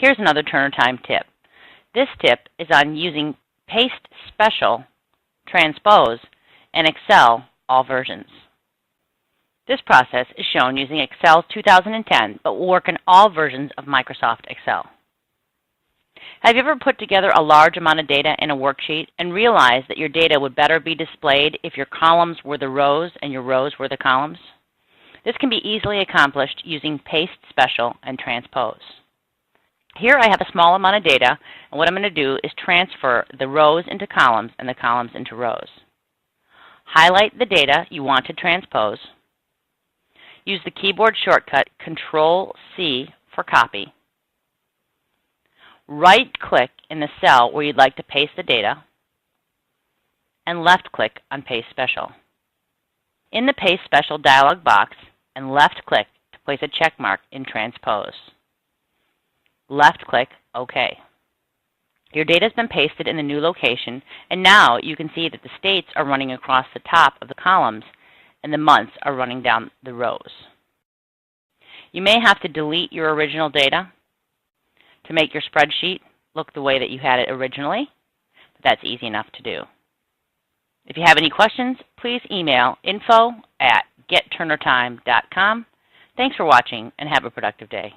Here's another Turner Time tip. This tip is on using Paste Special, Transpose, and Excel all versions. This process is shown using Excel's 2010, but will work in all versions of Microsoft Excel. Have you ever put together a large amount of data in a worksheet and realized that your data would better be displayed if your columns were the rows and your rows were the columns? This can be easily accomplished using Paste Special and Transpose. Here I have a small amount of data, and what I'm going to do is transfer the rows into columns and the columns into rows. Highlight the data you want to transpose. Use the keyboard shortcut Control-C for copy. Right-click in the cell where you'd like to paste the data, and left-click on Paste Special. In the Paste Special dialog box, and left-click to place a check mark in Transpose. Left-click OK. Your data has been pasted in the new location, and now you can see that the states are running across the top of the columns and the months are running down the rows. You may have to delete your original data to make your spreadsheet look the way that you had it originally, but that's easy enough to do. If you have any questions, please email info@getturnertime.com. Thanks for watching and have a productive day.